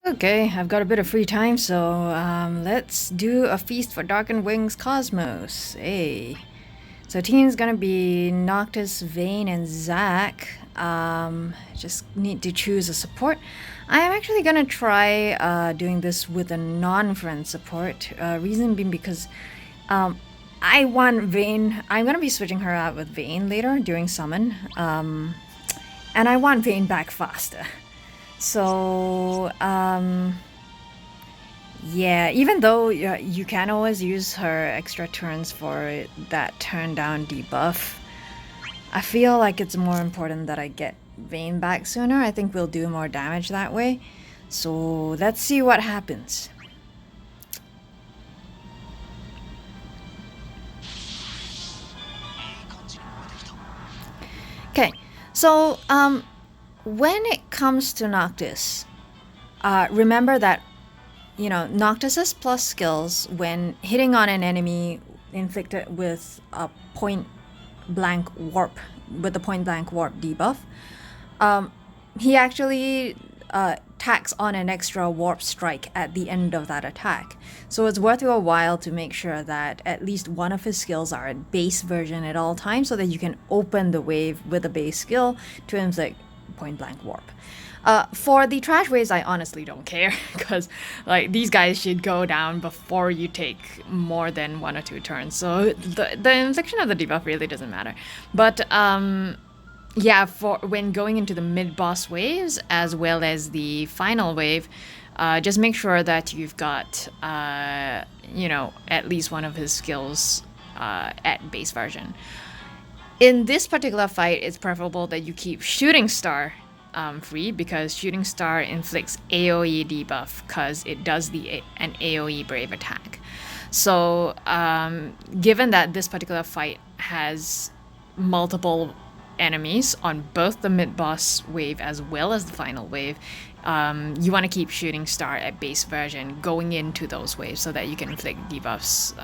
Okay, I've got a bit of free time, so let's do a feast for Darkened Wings Cosmos. Hey. So team's gonna be Noctis, Vayne, and Zack. Just need to choose a support. I'm actually gonna try doing this with a non-friend support. Reason being because I want Vayne. I'm gonna be switching her out with Vayne later during summon. And I want Vayne back faster. So, yeah, even though you can always use her extra turns for that turn down debuff, I feel like it's more important that I get Vayne back sooner. I think we'll do more damage that way. So let's see what happens. Okay, so when it comes to Noctis, remember that Noctis's plus skills when hitting on an enemy inflicted with a point blank warp debuff, he actually tacks on an extra warp strike at the end of that attack. So it's worth your while to make sure that at least one of his skills are at base version at all times so that you can open the wave with a base skill to inflict point blank warp. For the trash waves, I honestly don't care because like these guys should go down before you take more than 1 or 2 turns. So the infliction of the debuff really doesn't matter. But yeah, for when going into the mid-boss waves as well as the final wave, just make sure that you've got at least one of his skills at base version. In this particular fight, it's preferable that you keep Shooting Star free because Shooting Star inflicts AoE debuff because it does an AoE Brave attack. So given that this particular fight has multiple enemies on both the mid-boss wave as well as the final wave, you want to keep Shooting Star at base version going into those waves so that you can inflict debuffs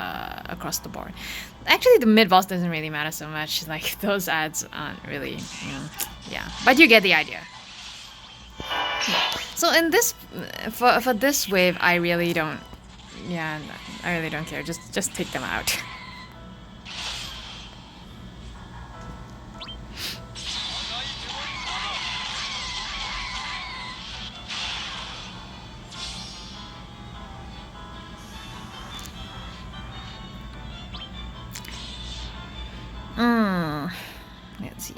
across the board. Actually, the mid-boss doesn't really matter so much. Like, those ads aren't really, yeah. But you get the idea. So in this, for this wave, I really don't care. Just take them out. Let's see.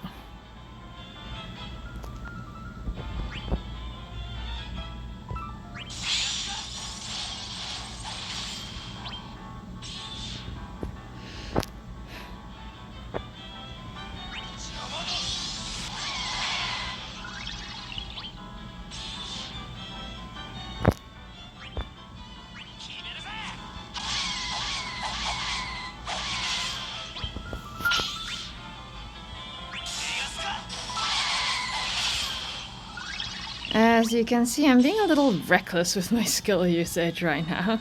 As you can see, I'm being a little reckless with my skill usage right now.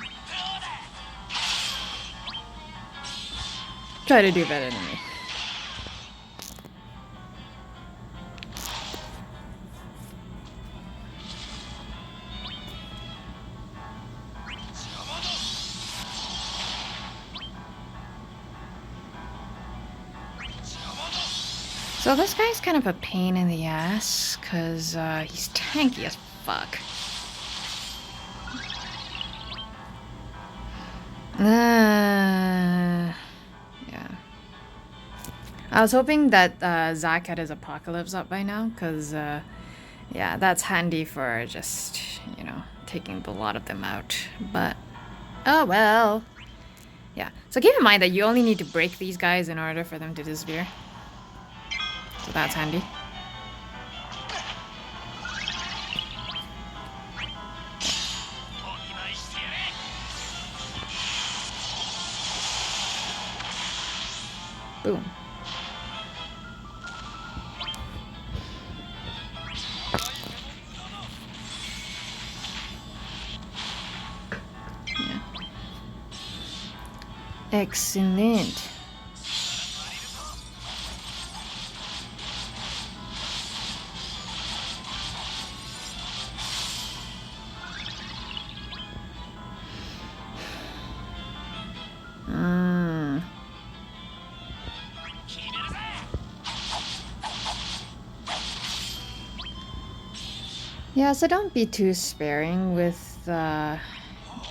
Try to do better than me. So this guy's kind of a pain in the ass, because he's tanky as fuck. Yeah. I was hoping that Zack had his Apocalypse up by now, because, yeah, that's handy for just, taking the lot of them out. But, oh well. Yeah, so keep in mind that you only need to break these guys in order for them to disappear. So that's handy. Boom. Yeah. Excellent. Yeah, so don't be too sparing with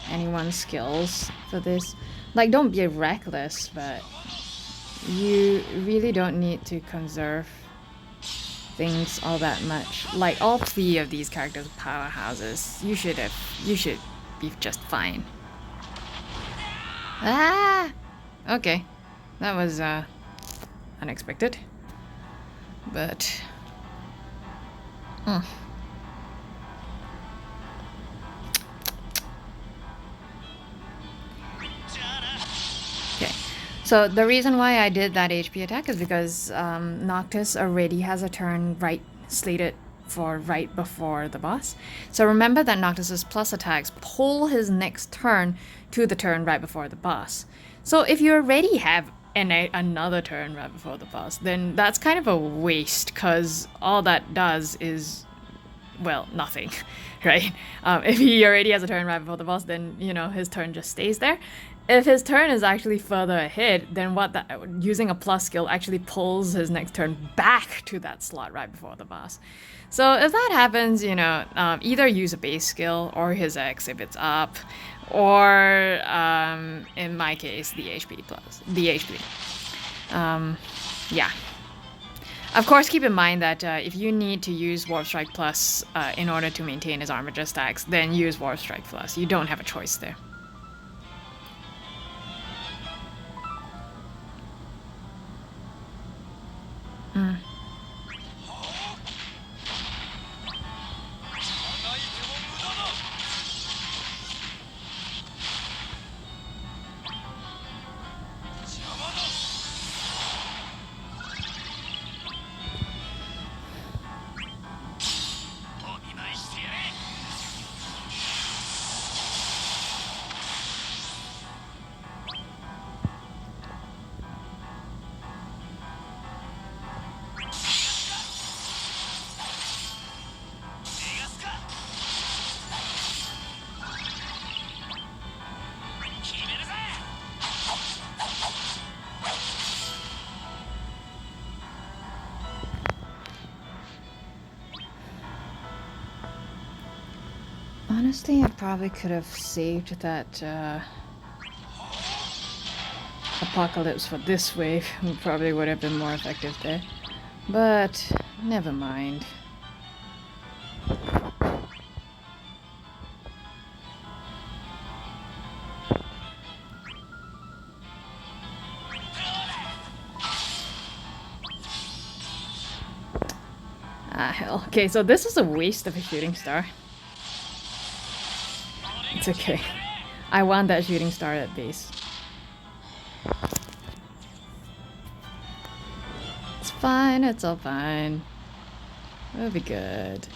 anyone's skills for this. Like, don't be reckless, but you really don't need to conserve things all that much. Like, all three of these characters are powerhouses. You should be just fine. Ah! Okay. That was unexpected. But okay. So the reason why I did that HP attack is because Noctis already has a turn slated for right before the boss. So remember that Noctis's plus attacks pull his next turn to the turn right before the boss. So if you already have another turn right before the boss, then that's kind of a waste, because all that does is, well, nothing, right? If he already has a turn right before the boss, then, you know, his turn just stays there. If his turn is actually further ahead, then using a plus skill actually pulls his next turn back to that slot right before the boss. So if that happens, you know, either use a base skill or his X if it's up, or in my case, the HP. Yeah. Of course, keep in mind that if you need to use Warp Strike Plus in order to maintain his armature stacks, then use Warp Strike Plus. You don't have a choice there. Honestly, I probably could have saved that apocalypse for this wave. It probably would have been more effective there. But never mind. Ah, hell. Okay, so this is a waste of a shooting star. It's okay. I want that shooting star at base. It's fine, it's all fine. It'll be good.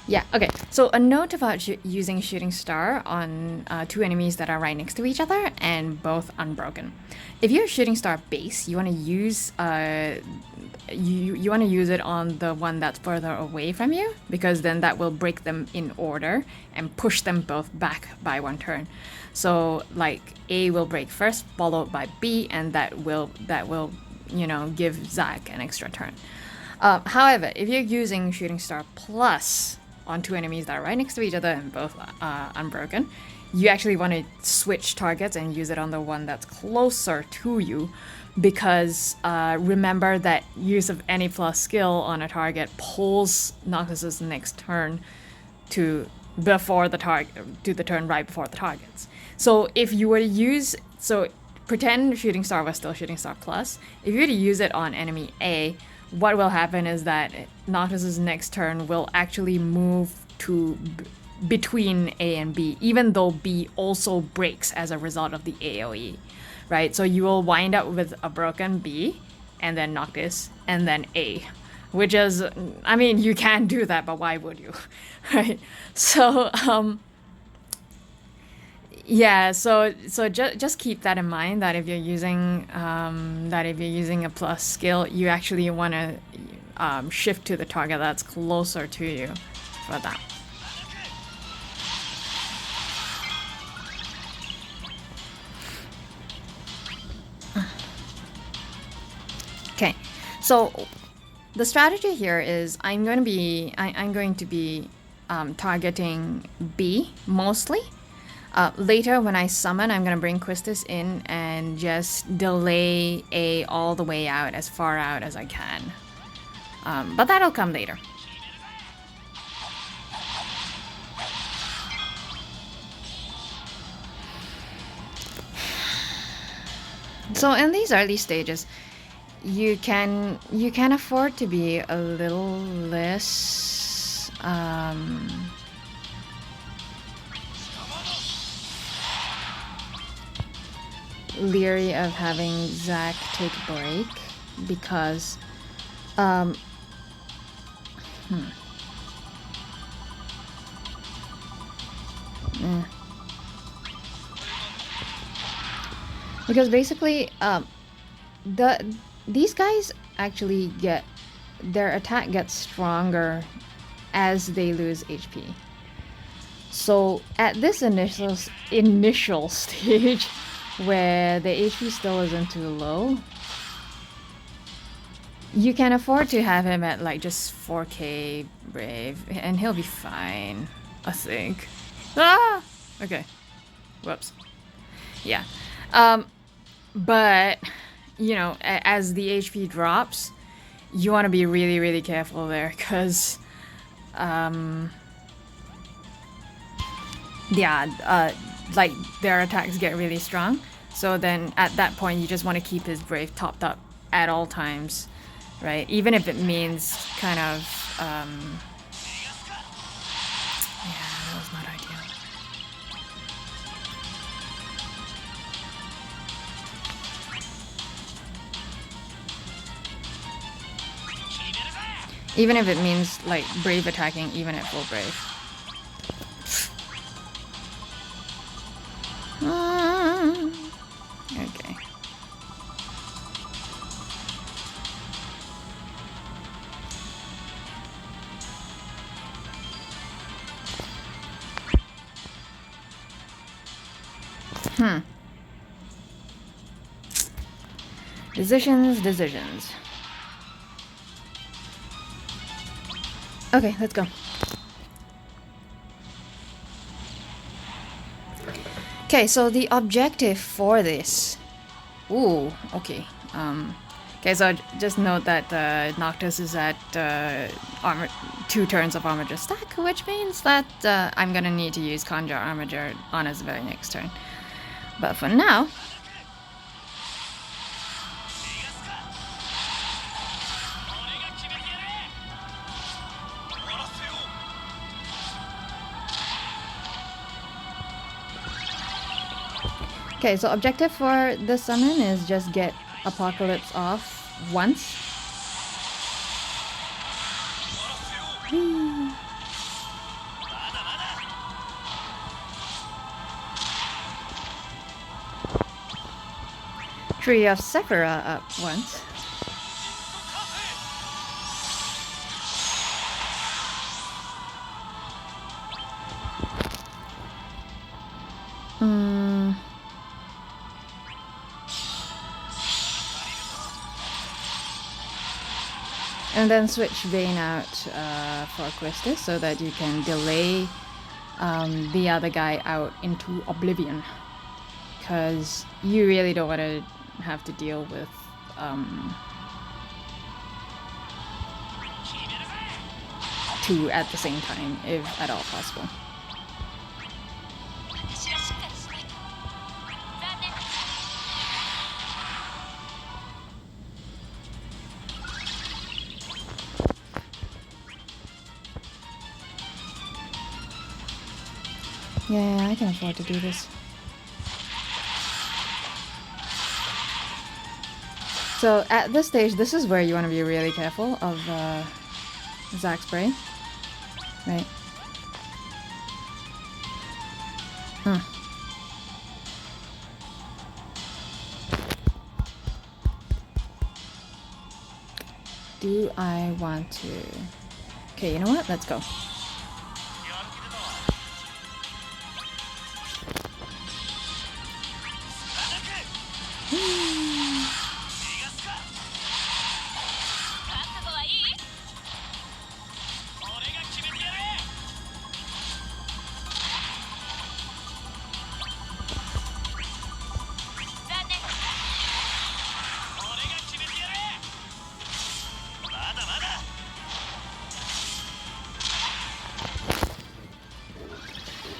Yeah, okay. So a note about using Shooting Star on two enemies that are right next to each other and both unbroken. If you're Shooting Star base, you want to use you want to use it on the one that's further away from you, because then that will break them in order and push them both back by one turn. So like A will break first, followed by B, and that will you know, give Zack an extra turn. However, if you're using Shooting Star Plus on two enemies that are right next to each other and both unbroken, you actually want to switch targets and use it on the one that's closer to you, because remember that use of any plus skill on a target pulls Noctis's next turn to the turn right before the targets. So if you were to use, so pretend Shooting Star was still Shooting Star Plus, if you were to use it on enemy A, what will happen is that Noctis's next turn will actually move to between A and B, even though B also breaks as a result of the AoE, right? So you will wind up with a broken B, and then Noctis, and then A, which is, I mean, you can do that, but why would you, right? So, yeah, so just keep that in mind, that if you're using a plus skill, you actually want to shift to the target that's closer to you for that. Okay, So the strategy here is I'm going to be targeting B mostly. Later when I summon, I'm going to bring Quistis in and just delay A all the way out, as far out as I can. But that'll come later. So in these early stages, you can afford to be a little less leery of having Zack take a break, because because basically these guys actually get their attack gets stronger as they lose HP. So at this initial stage where the HP still isn't too low, you can afford to have him at like just 4k brave and he'll be fine, I think. Ah! Okay. Whoops. Yeah. But, you know, as the HP drops, you want to be really, really careful there, because, like, their attacks get really strong. So then, at that point, you just want to keep his brave topped up at all times, right? Even if it means kind of, yeah, that was not ideal. Even if it means, like, brave attacking even at full brave. Okay. Decisions. Okay, let's go. Okay, so the objective for this... Ooh, okay. Okay, so just note that Noctis is at 2 turns of Armature stack, which means that I'm gonna need to use Conjure Armature on his very next turn. But for now... Okay, so objective for this summon is just get Apocalypse off once. Tree of Sephira up once. And then switch Vayne out for Quistis so that you can delay the other guy out into oblivion. Because you really don't want to have to deal with two at the same time, if at all possible. Yeah, I can afford to do this. So at this stage, this is where you want to be really careful of Zack's spray, right? Do I want to... Okay, you know what? Let's go.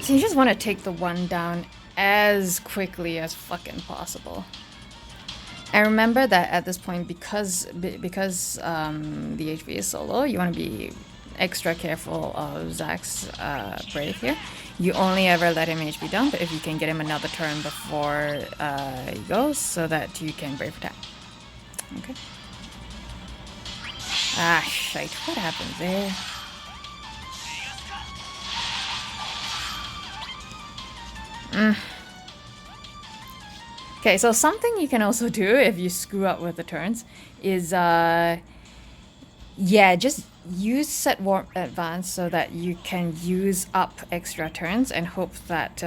So you just want to take the one down as quickly as fucking possible. And remember that at this point, because the HP is so low, you want to be extra careful of Zack's Brave here. You only ever let him HP down, but if you can get him another turn before he goes, so that you can Brave attack. Okay. Ah, shite. What happened there? Okay, so something you can also do if you screw up with the turns is, yeah, just use set warp advance so that you can use up extra turns and hope that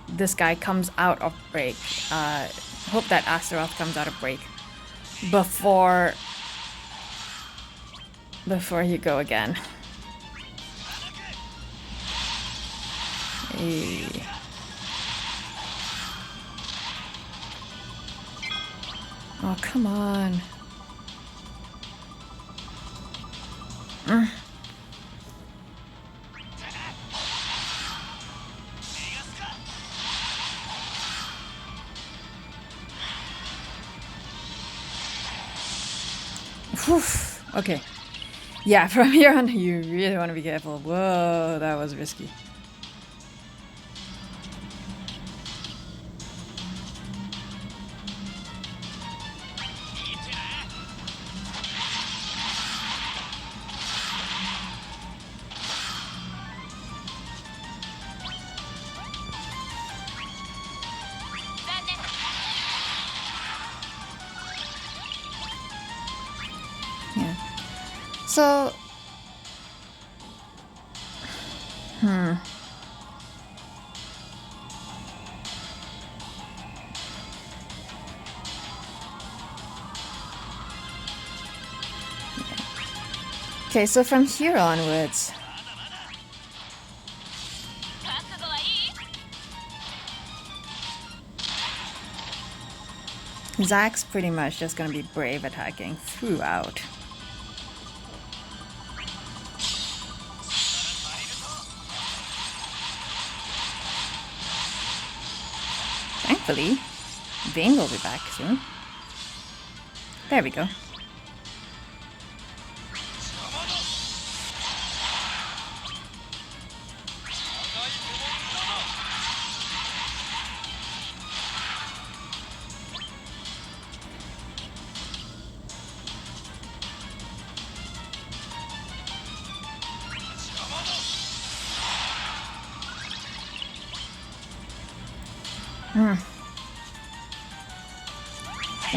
this guy comes out of break. Hope that Astaroth comes out of break before you go again. Hey. Oh, come on. Whew. Okay. Yeah, from here on, you really want to be careful. Whoa, that was risky. Yeah. So, okay, so from here onwards, Zack's pretty much just gonna be brave attacking throughout. Thankfully, Vayne will be back soon. There we go.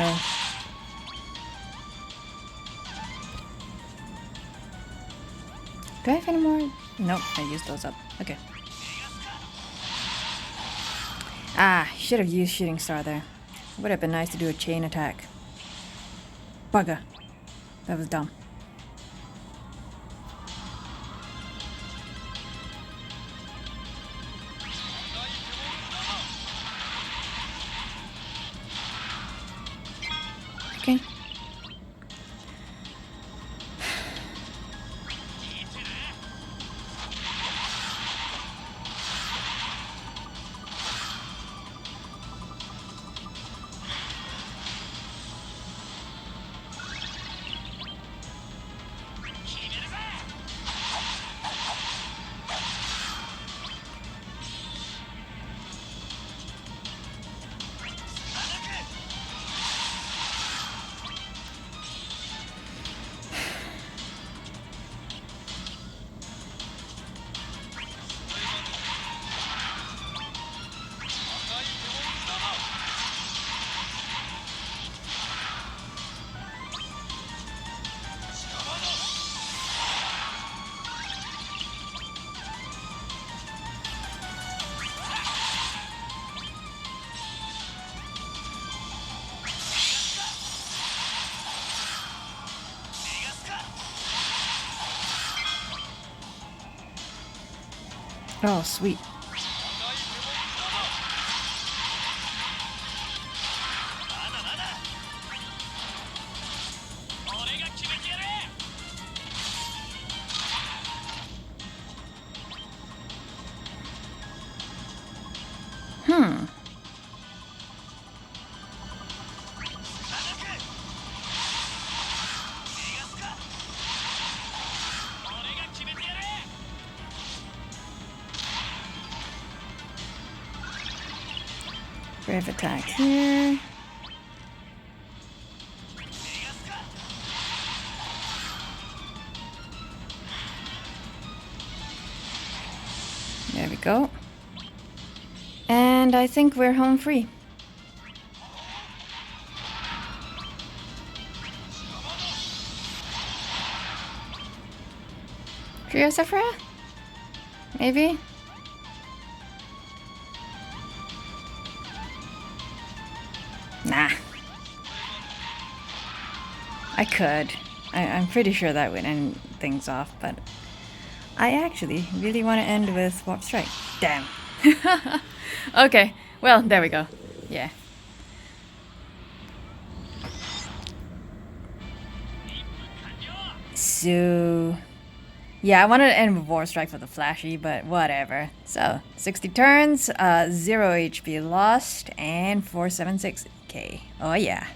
Oh. Do I have any more? Nope, I used those up. Okay. Ah, should have used Shooting Star there. Would have been nice to do a chain attack. Bugger. That was dumb. Okay. Oh, sweet. Brave attack here. There we go. And I think we're home free. Trio Sephira? Maybe? Nah. I could. I'm pretty sure that would end things off, but I actually really want to end with Warp Strike. Damn. Okay, well, there we go. Yeah. So... yeah, I wanted to end with Warp Strike for the flashy, but whatever. So, 60 turns, 0 HP lost, and 476k. Oh yeah.